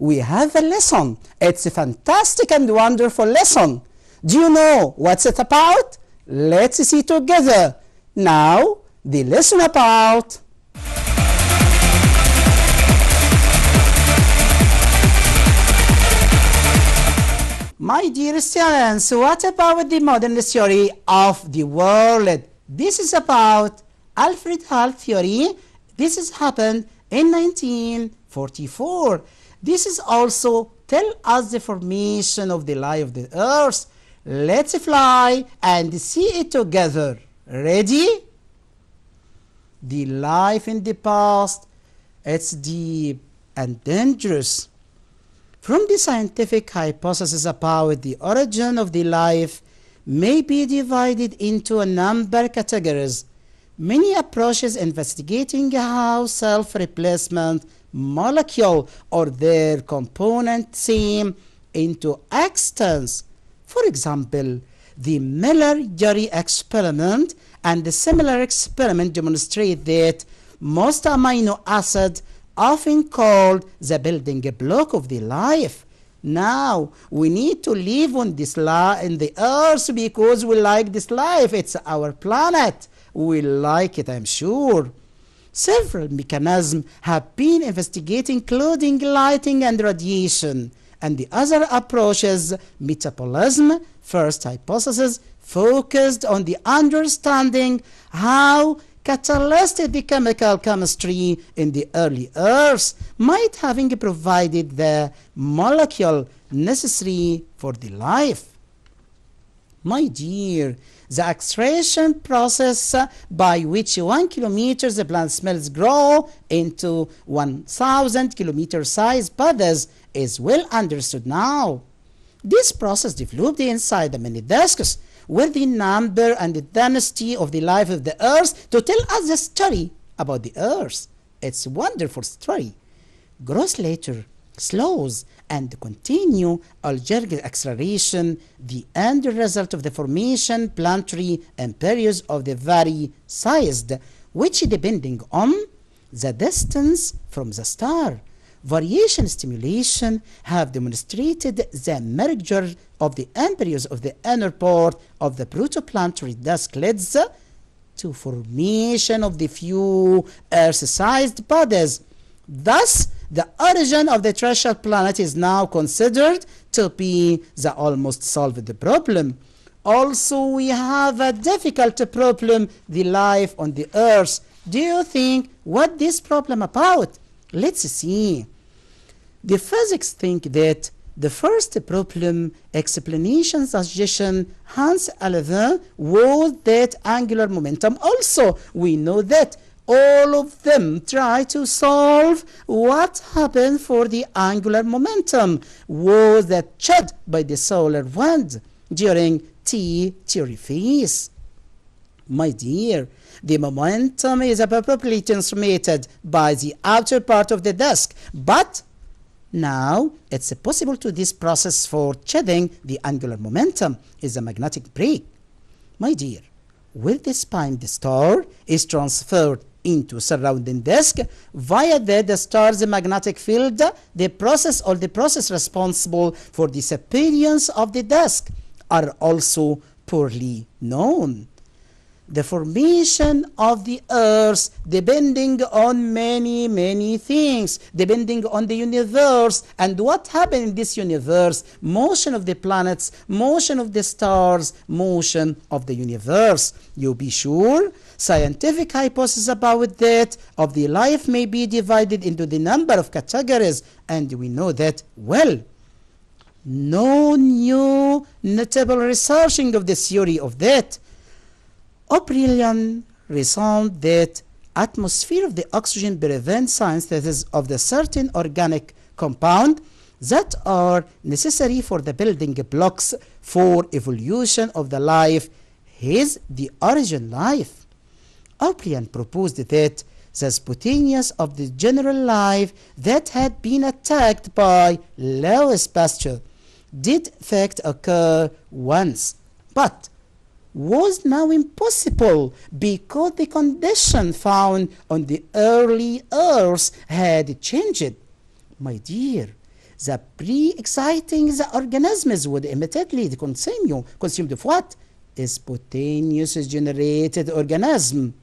we have a lesson. It's a fantastic and wonderful lesson. Do you know what's it about? Let's see together. Now, the lesson about... My dear students, what about the modern theory of the world? This is about Alfred Hall theory. This has happened in 1944. This is also tell us the formation of the life of the earth. Let's fly and see it together. Ready? The life in the past, it's deep and dangerous. From the scientific hypothesis about the origin of the life may be divided into a number of categories. Many approaches investigating how self-replacement molecule or their component seem into existence. For example, the Miller-Urey experiment and the similar experiment demonstrate that most amino acids often called the building block of the life. Now, we need to live on this in the earth because we like this life. It's our planet. We like it, I'm sure. Several mechanisms have been investigated, including lighting and radiation, and the other approaches, metabolism. First hypothesis focused on the understanding how catalyzed the chemical chemistry in the early Earth might having provided the molecule necessary for the life. My dear, the extraction process by which 1 kilometer the plant cells grow into 1,000 kilometer size bodies is well understood now. This process developed inside the many disks where the number and the density of the life of the earth to tell us the story about the earth. It's a wonderful story. Growth later slows and continue algebraic acceleration, the end result of the formation planetary imperiods of the very sized, which depending on the distance from the star. Variation stimulation have demonstrated the merger of the embryos of the inner part of the protoplanetary disk leads to formation of the few Earth-sized bodies. Thus, the origin of the terrestrial planet is now considered to be the almost solved problem. Also, we have a difficult problem, the life on the Earth. Do you think what this problem about? Let's see. The physics think that the first problem explanation suggestion Hans Alaa was that angular momentum. Also, we know that all of them try to solve what happened for the angular momentum was that shed by the solar wind during T theory phase. My dear, the momentum is appropriately transmitted by the outer part of the disk, but now it's possible to this process for shedding the angular momentum is a magnetic brake. My dear, where the spin the star is transferred into surrounding disk via the star's magnetic field, the process responsible for the disappearance of the disk are also poorly known. The formation of the earth depending on many things, depending on the universe and what happened in this universe, motion of the planets, motion of the stars, motion of the universe. You be sure scientific hypothesis about that of the life may be divided into the number of categories, and we know that well. No new notable researching of the theory of that. O'Brien reasoned that atmosphere of the oxygen prevents synthesis of the certain organic compound that are necessary for the building blocks for evolution of the life. His the origin life. O'Brien proposed that the spontaneous of the general life that had been attacked by Louis Pasteur did fact occur once, but was now impossible because the condition found on the early Earth had changed. My dear, the pre-exciting the organisms would immediately consumed of what? Spontaneous generated organism.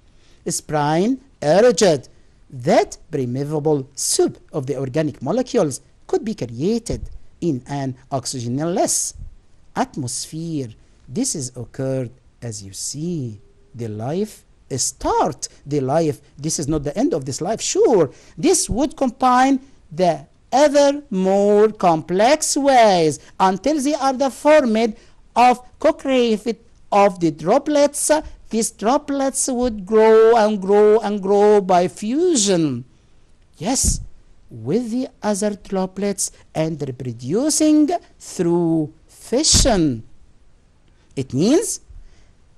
Spine urged that permeable soup of the organic molecules could be created in an oxygenless atmosphere. This is occurred as you see. The life start. The life, this is not the end of this life, sure. This would combine the ever more complex ways until they are the formed of co-creation of the droplets. These droplets would grow and grow and grow by fusion. Yes, with the other droplets and reproducing through fission. It means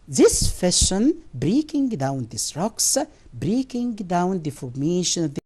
this fission breaking down these rocks, breaking down the formation of the